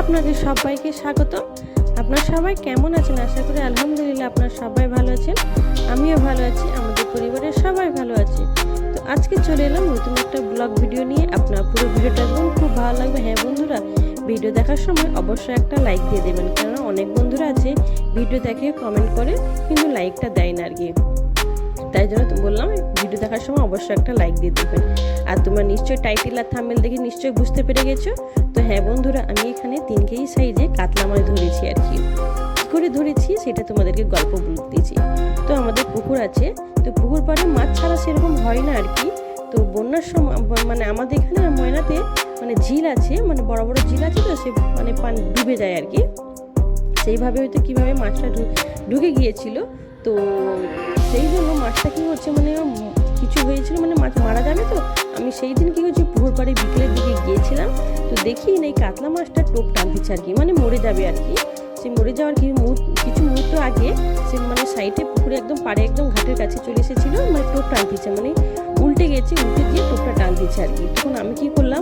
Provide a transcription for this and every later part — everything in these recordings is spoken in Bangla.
আপনাদের সবাইকে স্বাগত। আপনারা সবাই কেমন আছেন? আশা করি আলহামদুলিল্লাহ আপনারা সবাই ভালো আছেন, আমিও ভালো আছি, আমাদের পরিবারের সবাই ভালো আছে। তো আজকে চলে এলাম নতুন একটা ব্লগ ভিডিও নিয়ে। আপনার পুরো ভিডিওটা একদম খুব ভালো লাগবে। হ্যাঁ বন্ধুরা, ভিডিও দেখার সময় অবশ্যই একটা লাইক দিয়ে দেবেন, কারণ অনেক বন্ধুরা আছে ভিডিও দেখে কমেন্ট করে কিন্তু লাইকটা দেয় না আর কি। তাই জন্য বললাম ভিডিও দেখার সময় অবশ্যই একটা লাইক দিয়ে দেবেন। আর তোমরা নিশ্চয়ই টাইটেল আর থাম্বনেল দেখে নিশ্চয়ই বুঝতে পেরে গেছো। তো হ্যাঁ বন্ধুরা, আমি এখানে 3 কেজি সাইজে কাতলা মাছ ধরেছি আর কি। কী করে ধরেছি সেটা তোমাদেরকে গল্প বলতেছি। তো আমাদের পুকুর আছে, তো পুকুর পাড়ে মাছ ছাড়া সেরকম হয় না আর কি। তো বন্যার সময় মানে আমাদের এখানে ময়নাতে মানে ঝিল আছে, মানে বড় বড় ঝিল আছে, তো সে মানে পানি ডুবে যায় আর কি। সেইভাবে হয়তো কীভাবে মাছটা ঢুকে গিয়েছিল, তো সেই জন্য মাছটা কী হচ্ছে মানে কিছু হয়েছিল, মানে মাছ মারা যাবে। তো আমি সেই দিন কী হচ্ছে পুকুর পাড়ে বিকেলের দিকে গিয়েছিলাম, তো দেখি এই কাতলা মাছটা টোপ টানতেছে আর কি, মানে মরে যাবে আর কি। সে মরে যাওয়ার কিছু মুহূর্ত আগে সে মানে সাইডে পুকুরে একদম পাড়ে একদম ঘাটের কাছে চলে এসেছিলো, মানে টোপ টানতেছে, মানে উল্টে গিয়ে টোপটা টানতেছে আর কি। তখন আমি কী করলাম,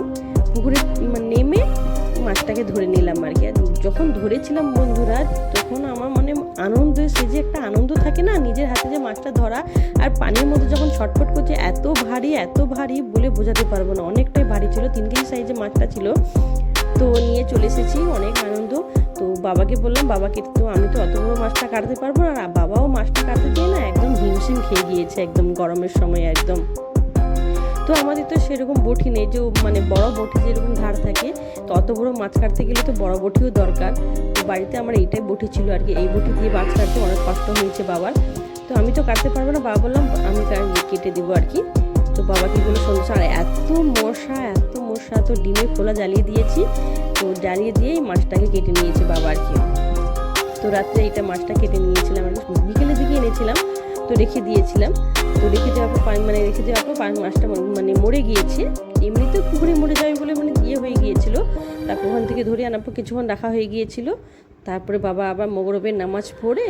পুকুরে নেমে মাছটাকে ধরে নিলাম আর কি। আর যখন ধরেছিলাম বন্ধুরা, তখন আমার মানে আনন্দ, সে যে একটা আনন্দ থাকে না নিজের হাতে যে মাছটা ধরা, আর পানির মধ্যে যখন ছটফট করছে, এত ভারী বলে বোঝাতে পারবো না। অনেকটাই ভারী ছিল, 3 কেজি সাইজে মাছটা ছিল। তো নিয়ে চলে এসেছি, অনেক আনন্দ। তো বাবাকে বললাম, বাবাকে তো আমি তো অত বড় মাছটা কাটতে পারবো না, আর বাবাও মাছটা কাটতে দিয়ে না একদম হিমশিম খেয়ে গিয়েছে একদম গরমের সময় একদম। তো আমাদের তো সেরকম বটি নেই, যে মানে বড় বটি যেরকম ধার থাকে, তো অত বড় মাছ কাটতে গেলে তো বড় বটিও দরকার। তো বাড়িতে আমার এইটাই বটি ছিল আর কি, এই বটি দিয়ে মাছ কাটতে অনেক কষ্ট হয়েছে বাবার। তো আমি তো কাটতে পারবো না, বাবা বললাম আমি কেটে দিব আর কি। তো বাবা কি বলে সন্ধ্যা, আর এত মশা, তো ডিমের খোলা জ্বালিয়ে দিয়েছি, তো জ্বালিয়ে দিয়েই মাছটাকে কেটে নিয়েছে বাবা আর কি। তো রাত্রে এইটা মাছটা কেটে নিয়েছিলাম আর কি, বিকেলের দিকে এনেছিলাম, তো রেখে দিয়েছিলাম। তো রেখে দেওয়ার পর মাছটা মানে মরে গিয়েছে, এমনিতেও পুকুরে মরে যাবে বলে মানে হয়ে গিয়েছিল। তারপর ওখান থেকে ধরে আনার পর কিছুক্ষণ রাখা হয়ে গিয়েছিল। তারপরে বাবা আবার মোগরবের নামাজ পড়ে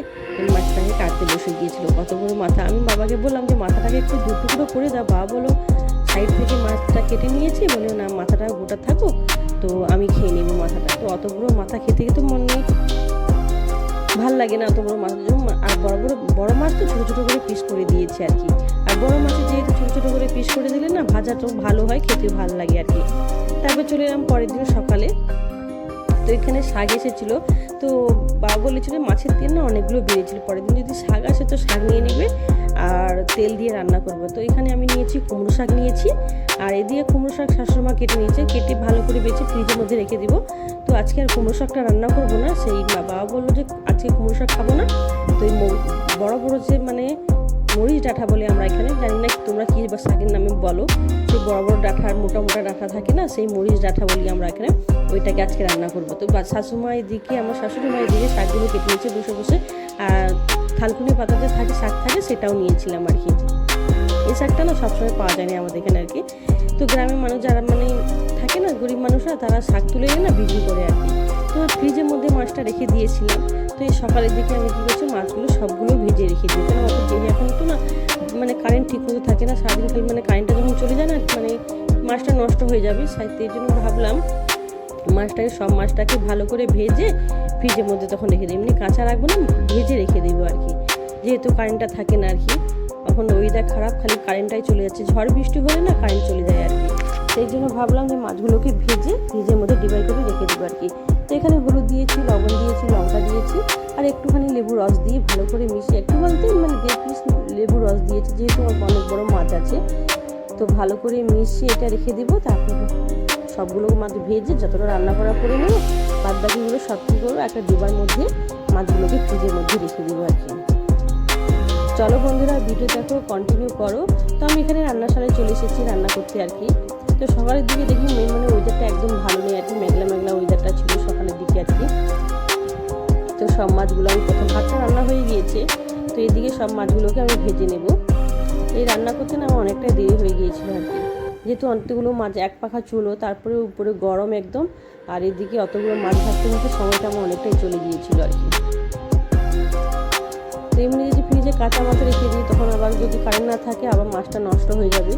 মাছটাকে কাটতে বসে গিয়েছিল। কত বড় মাথা! আমি বাবাকে বললাম যে মাথাটাকে একটু দু টুকরো করে দাও। বাবা বলো সাইড থেকে মাছটা কেটে নিয়েছি, বলে না মাথাটা গোটা থাকো, তো আমি খেয়ে নেবো মাথাটা। তো অত বড় মাথা খেতে মন নেই, ভাল লাগে না অত বড় মাছ। আর বড় মাছ তো ছোটো ছোটো করে পিস করে দিয়েছে আর কি। আর বড় মাছের যেহেতু ছোটো ছোটো করে পিস করে দিলে না ভাজাটাও ভালো হয়, খেতে ভালো লাগে আর কি। তারপর চলে এলাম পরের দিন সকালে। তো এখানে শাক এসেছিলো, তো বাবা বলেছিল মাছের তেল না অনেকগুলো বেরিয়েছিল, পরের দিন যদি শাক আসে তো শাক নিয়ে নেবে আর তেল দিয়ে রান্না করবো। তো এখানে আমি নিয়েছি কুমড়ো শাক নিয়েছি, আর এদিকে কুমড়ো শাক শাশুড়িমা কেটে নিয়েছে, কেটে ভালো করে বেছে ফ্রিজের মধ্যে রেখে দিব। তো আজকে আর কুমড়ো শাকটা রান্না করবো না, সেই বাবা বললো যে আজকে কুমড়ো শাক খাবো না। তো এই বড় বড় যে মানে মরিচ ডাঁটা বলে আমরা এখানে, জানি না তোমরা কী বা শাকের নামে বলো, সেই বড় বড় ডাঁটার মোটা ডাঁটা থাকে না, সেই মরিচ ডাঁটা বলি আমরা এখানে, ওইটাকে আজকে রান্না করবো। তো শাশুড়িমার দিকে আমার শাশুড়ি মায়ের দিকে শাকগুলো কেটে নিয়েছে বসে, আর থালকুনি পাতা যে থাকে শাক থাকে সেটাও নিয়েছিলাম আর কি। এই শাকটা না সবসময় পাওয়া যায় না আমাদের এখানে আর কি। তো গ্রামের মানুষ যারা মানে থাকে না গরিব মানুষরা, তারা শাক তুলে এনে না বিক্রি করে আর কি। তো ফ্রিজের মধ্যে মাছটা রেখে দিয়েছিলাম। তো এই সকালের দিকে আমি কী করছি, মাছগুলো সবগুলো ভেজে রেখে দিই, কেন অত যেই এখন তো না মানে কারেন্ট ঠিক মতো থাকে না সারাদিন, খালি মানে কারেন্টটা যখন চলে যায় না মানে মাছটা নষ্ট হয়ে যাবে। সেই জন্য ভাবলাম সব মাছটাকে ভালো করে ভেজে ফ্রিজের মধ্যে তখন রেখে দিই, এমনি কাঁচা রাখবো না, ভেজে রেখে দেবো আর কি, যেহেতু কারেন্টটা থাকে না আর কি। এখন ওয়েদার খারাপ, খালি কারেন্টটাই চলে যাচ্ছে, ঝড় বৃষ্টি হলে না কারেন্ট চলে যায় আর কি। সেই জন্য ভাবলাম যে মাছগুলোকে ভেজে ফ্রিজের মধ্যে ডিভাইড করে রেখে দেবো আর কি। তো এখানে হলুদ দিয়েছি, লবণ দিয়েছি, লঙ্কা দিয়েছি, আর একটুখানি লেবু রস দিয়ে ভালো করে মিশিয়ে, একটু বলতে মানে 1.5 পিস লেবু রস দিয়েছি, যেহেতু আমার অনেক বড় মাছ আছে। তো ভালো করে মিশিয়ে এটা রেখে দেবো। তারপর সবগুলো মাছ ভেজে যতটা রান্না করা করে নেবো, বাদ বাকিগুলো সব কী করবো, একটা ডিবার মধ্যে মাছগুলোকে ফ্রিজের মধ্যে রেখে দেবো আর কি। চলো বন্ধুরা, ভিডিও দেখো, কন্টিনিউ করো। তো আমি এখানে রান্নাশালায় চলে এসেছি রান্না করতে আর কি। তো সকালের দিকে দেখি মানে ওয়েদারটা একদম ভালো নেই আর কি, মেঘলা ওয়েদারটা ছিল সকালের দিকে আর কি। তো সব মাছগুলো আমি প্রথম ভাতটা রান্না হয়ে গিয়েছে, তো এদিকে সব মাছগুলোকে আমি ভেজে নেব। এই রান্না করতে না আমার অনেকটাই দেরি হয়ে গিয়েছিল আর কি, যেহেতু অনেকগুলো মাছ এক পাখা চুলো, তারপরে উপরে গরম একদম, আর এদিকে অতগুলো মাছ ভাজতে সময়টা আমার অনেকটাই চলে গিয়েছিল আর কি। তো এমনি যদি ফ্রিজে কাঁচা মাছ রেখে দিই, তখন আবার যদি কারেন্ট না থাকে আবার মাছটা নষ্ট হয়ে যাবে,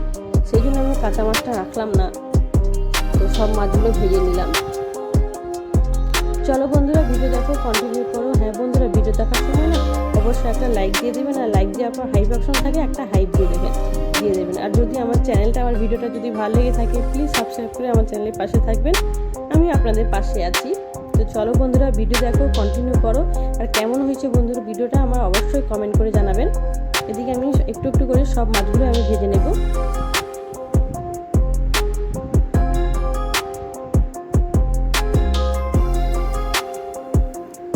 সেই জন্য আমি কাঁচা মাছটা রাখলাম না। তো সব মাছগুলো ভেজে নিলাম। চলো বন্ধুরা ভিডিও দেখো, কন্টিনিউ করো। হ্যাঁ বন্ধুরা, ভিডিও দেখার সময় না অবশ্যই একটা লাইক দিয়ে দেবেন, আর লাইক দেওয়ার পর হাইপ অপশন থাকে, একটা হাইপ দিয়ে দেবেন। আর যদি আমার চ্যানেলটা, আমার ভিডিওটা যদি ভালো লেগে থাকে প্লিজ সাবস্ক্রাইব করে আমার চ্যানেলের পাশে থাকবেন, আমি আপনাদের পাশে আছি। তো চলো বন্ধুরা ভিডিও দেখো, কন্টিনিউ করো। আর কেমন হয়েছে বন্ধুরা ভিডিওটা আমার অবশ্যই কমেন্ট করে জানাবেন। এদিকে আমি একটু একটু করে সব মাছগুলো আমি ভেজে নেব।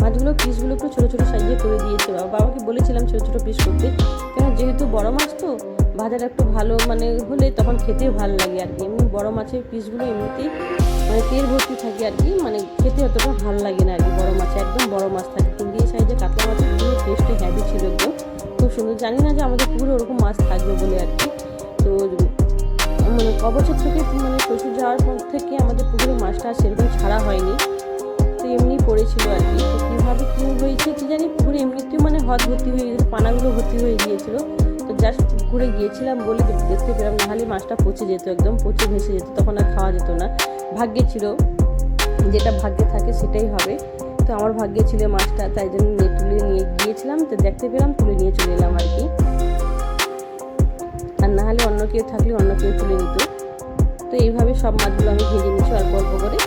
মাছগুলো পিসগুলো একটু ছোটো ছোটো সাইজে করে দিয়েছে। বাবাকে বলেছিলাম ছোটো ছোটো পিস করতে, কেন যেহেতু বড় মাছ তো ভাজাটা একটু ভালো মানে হলে তখন খেতেও ভালো লাগে আর কি। এমনি বড় মাছের পিসগুলো এমনিতেই মানে তেল ভর্তি থাকে আর কি, মানে খেতে অতটা ভালো লাগে না আর কি। বড় মাছে একদম বড় মাছ থাকে, কিন্তু এই সাইজে কাতলা মাছের পুরো টেস্টে হ্যাভি ছিল, একদম খুব সুন্দর। জানি না যে আমাদের পুকুরে ওরকম মাছ থাকবে বলে আর কি। তো মানে কবছর থেকে মানে শ্বশুর যাওয়ার পর থেকে আমাদের পুকুরে মাছটা সেরকম ছাড়া হয়নি, তো এমনি পড়েছিল আর কি। তো কীভাবে কী হয়েছে কি জানি, পুকুরে এমনিতেও মানে হদ ভর্তি হয়ে গিয়েছিল, পানাগুলো ভর্তি হয়ে গিয়েছিলো। তো জাস্ট পুকুরে গিয়েছিলাম বলে দেখতে পেলাম, নাহলে মাছটা পচে যেত, একদম পচে ভেসে যেত, তখন আর খাওয়া যেত না। ভাগ্যে ছিল, যেটা ভাগ্যে থাকে সেটাই হবে। তো আমার ভাগ্যে ছিল মাছটা, তাই জন্য তুলে নিয়ে গিয়েছিলাম, তো দেখতে পেলাম, তুলে নিয়ে চলে এলাম আর কি। আর নাহলে অন্য কেউ থাকলে অন্য কেউ তুলে নিত। তো এইভাবে সব মাছগুলো আমি ভেজে নিচ্ছি অল্প অল্প করে।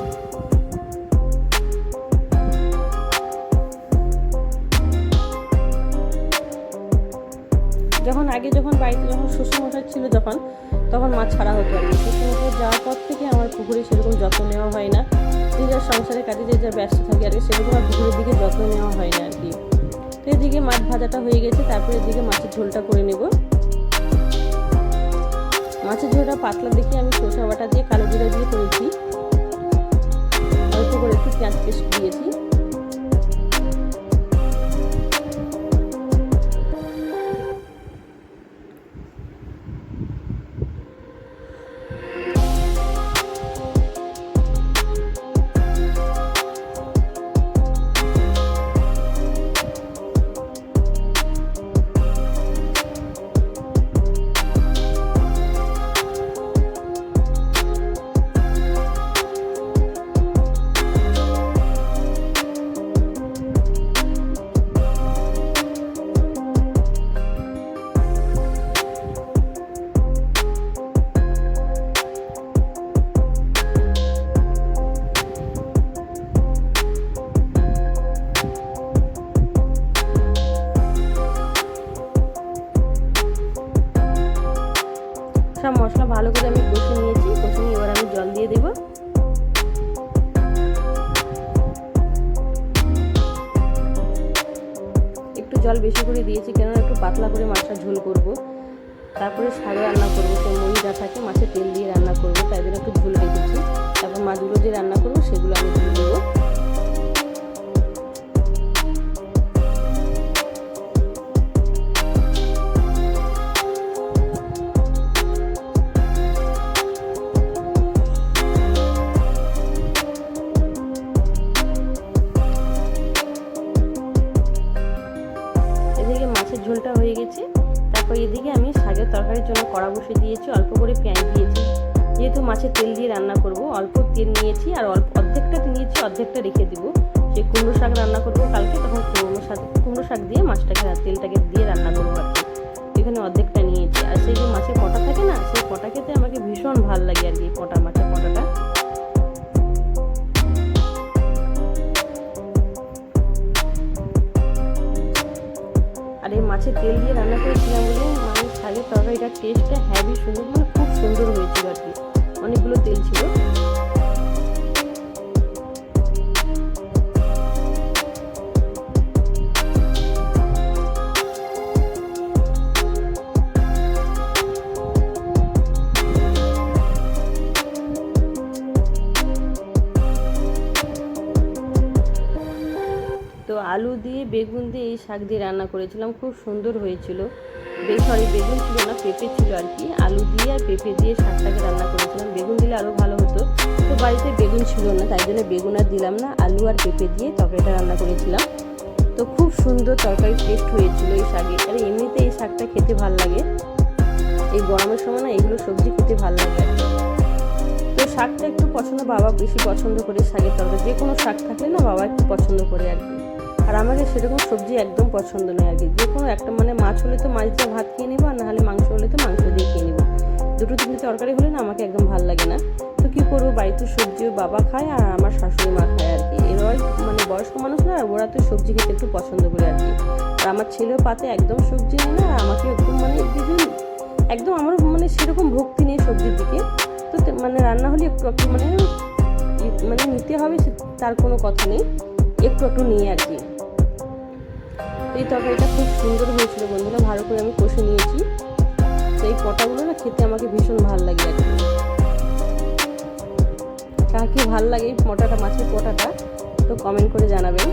যখন বাড়িতে শ্বশুরমশাই ছিল তখন মাছ ছাড়া হতো আর কি। শ্বশুরমশাই যাওয়ার পর থেকে আমার পুকুরে সেরকম যত্ন নেওয়া হয় না, যে যার সংসারের কাজে যে যার ব্যস্ত থাকে আর কি, সেরকম আর পুকুরের দিকে যত্ন নেওয়া হয় না আর কি। তো এদিকে মাছ ভাজাটা হয়ে গেছে, তারপরে এদিকে মাছের ঝোলটা করে নেব। মাছের ঝোলটা পাতলা দেখে আমি সরষে বাটা দিয়ে কালো জিরা দিয়ে করেছি, অল্প করে একটু পেঁয়াজ পেস্ট দিয়েছি। সব মশলা ভালো করে আমি কষে নিয়েছি, কষে নিয়ে এবার আমি জল দিয়ে দেবো। একটু জল বেশি করে দিয়েছি, কেননা একটু পাতলা করে মাছটা ঝোল করব। তারপরে শাক রান্না করবো, সেই মরিচা থাকে মাছের তেল দিয়ে রান্না করবো, তাই জন্য একটু ঝোল রেখেছি। তারপর মাছগুলো যে রান্না করবো সেগুলো আমি দিয়ে দেবো। এদিকে মাছের ঝোলটা হয়ে গেছে। তারপর এদিকে আমি শাকের তরকারির জন্য কড়া বসিয়ে দিয়েছি, অল্প করে পেঁয়াজ দিয়েছি। যেহেতু মাছের তেল দিয়ে রান্না করব, অল্প তেল নিয়েছি, আর অর্ধেকটা নিয়েছি, অর্ধেকটা রেখে দেবো। সেই কুমড়ো শাক রান্না করবো কালকে, তখন কুমড়ো শাক দিয়ে মাছটাকে তেলটাকে দিয়ে রান্না করবো আর কি। এখানে অর্ধেকটা নিয়েছি। আর সেই যে মাছের কটা থাকে না, সেই কটা খেতে আমাকে ভীষণ ভালো লাগে আর কি, মাছের কটাটা। আর এই মাছের তেল দিয়ে রান্না করেছিলাম বলে মানে শাকের তরকারিটার টেস্টটা হ্যাভি সুন্দর, মানে খুব সুন্দর হয়েছিল আর কি। অনেকগুলো তেল ছিল। তো আলু দিয়ে বেগুন দিয়ে এই শাক দিয়ে রান্না করেছিলাম, খুব সুন্দর হয়েছিল। বেগুন ছিল না, পেঁপে ছিল আর কি। আলু দিয়ে আর পেঁপে দিয়ে শাকটাকে রান্না করেছিলাম। বেগুন দিলে আরও ভালো হতো, তো বাড়িতে বেগুন ছিল না, তাই জন্য বেগুন আর দিলাম না, আলু আর পেঁপে দিয়ে তরকারিটা রান্না করেছিলাম। তো খুব সুন্দর তরকারি টেস্ট হয়েছিল এই শাকে। আর এমনিতে এই শাকটা খেতে ভালো লাগে, এই গরমের সময় না এগুলো সবজি খেতে ভালো লাগে। তো শাকটা একটু পছন্দ, বাবা বেশি পছন্দ করে শাকের তরকারি, যে কোনো শাক থাকলে না বাবা একটু পছন্দ করে আর কি। আর আমাকে সেরকম সবজি একদম পছন্দ নয় আর কি, যে কোনো একটা মানে মাছ হলে তো মাছ দিয়ে ভাত খেয়ে নেবো, আর নাহলে মাংস হলে তো মাংস দিয়ে খেয়ে নেবো। দুটো তিনটে তরকারি হলে না আমাকে একদম ভালো লাগে না। তো কী করবো, বাড়িতে সবজিও বাবা খায় আর আমার শাশুড়ি মা খায় আর কি। এরা মানে বয়স্ক মানুষ না, ওরা তো সবজি খেতে একটু পছন্দ করে আর কি। আর আমার ছেলেও পাতে একদম সবজি নেই না, আর আমাকে একদম মানে একদম আমার মানে সেরকম ভক্তি নেই সবজির দিকে। তো মানে রান্না হলে একটু একটু মানে নিতে হবে, তার কোনো কথা নেই, একটু একটু নিয়ে আর কি। এই তরকারিটা খুব সুন্দর হয়েছিল বন্ধুরা, ভালো করে আমি কষে নিয়েছি। তো এই পটাগুলো না খেতে আমাকে ভীষণ ভালো লাগে আর কি। কার কি ভালো লাগে এই পটাটা, মাছের পটাটা, তো কমেন্ট করে জানাবেন।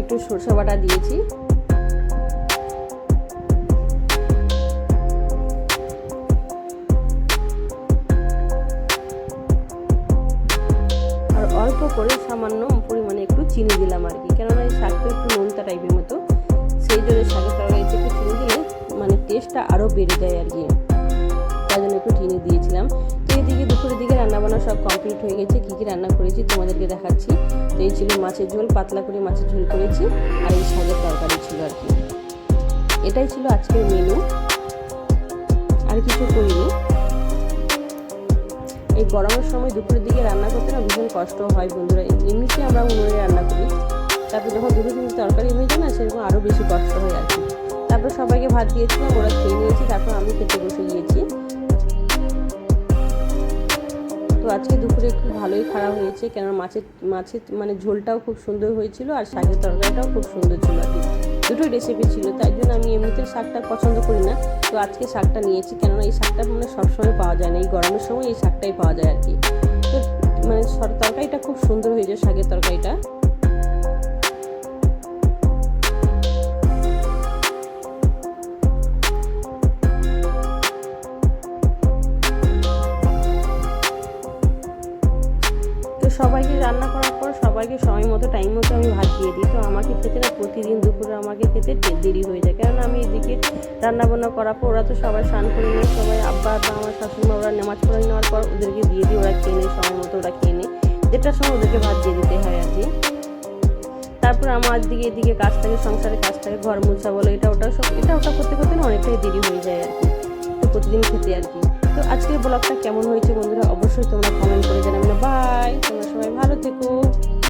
একটু সরষে বাটা দিয়েছি, আর অল্প করে সামান্য পরিমাণে একটু চিনি দিলাম আর কি, কেননা এই শাকটা একটু নোনতা টাইপের মতো, সেই জন্য শাকের তরকারিতে একটু চিনি দিলে মানে টেস্টটা আরও বেড়ে যায় আর কি, তাই জন্য একটু চিনি দিয়েছিলাম। তো এইদিকে দুপুরের দিকে রান্নাবান্না সব কমপ্লিট হয়ে গেছে। কী কী রান্না করেছি তোমাদেরকে দেখাচ্ছি। তো এই ছিল মাছের ঝোল, পাতলা করে মাছের ঝোল করেছি, আর এই শাকের তরকারি ছিল আর কি। এটাই ছিল আজকের মেনু, আর কিছু করিনি। এই গরমের সময় দুপুরের দিকে রান্না করতে না ভীষণ কষ্ট হয় বন্ধুরা। এমনিতে আমরা উনুনে রান্না করি, তারপর যখন দুটো তিনটে তরকারি হয়ে যায় না, সেরকম আরও বেশি কষ্ট হয় আর কি। তারপর সবাইকে ভাত দিয়েছিলাম, ওরা খেয়ে নিয়েছি, তারপর আমি খেতে বসে গিয়েছি। তো আজকে দুপুরে একটু ভালোই খাওয়া হয়েছে, কেননা মাছের মানে ঝোলটাও খুব সুন্দর হয়েছিল, আর শাকের তরকারিটাও খুব সুন্দর ছিল আর কি। দুটোই রেসিপি ছিল, তাই জন্য আমি এমনিতে শাকটা পছন্দ করি না, তো আজকে শাকটা নিয়েছি, কেননা এই শাকটা মানে সবসময় পাওয়া যায় না, এই গরমের সময় এই শাকটাই পাওয়া যায় আর কি। তো মানে তরকারিটা খুব সুন্দর হয়েছে, শাকের তরকারিটা। সবাইকে রান্না করার পর সবাইকে সময় মতো টাইম মতো আমি ভাত দিয়ে দিই। তো আমাকে খেতে না প্রতিদিন দুপুরে আমাকে খেতে দেরি হয়ে যায়, কেননা আমি এদিকে রান্নাবান্না করার পর ওরা তো সবাই স্নান করে নেয়, সবাই আব্বা বা আমার শাশুড়ি মা ওরা নামাজ পড়ে নেওয়ার পর ওদেরকে দিয়ে দিই, ওরা খেয়ে নেয় সময় মতো, ওরা খেয়ে নেয়, দেড়টার সময় ওদেরকে ভাত দিয়ে দিতে হয় আর কি। তারপর আমার এদিকে কাজ থাকে, সংসারের কাজ থাকে, ঘর মোছা বলো, এটা ওটা করতে করতে না অনেকটাই দেরি হয়ে যায় আর কি, তো প্রতিদিন খেতে আর কি। তো আজকের ব্লগটা কেমন হয়েছে বন্ধুরা অবশ্যই তোমরা কমেন্ট করে জানাবে। বাই, তোমরা সবাই ভালো থেকো।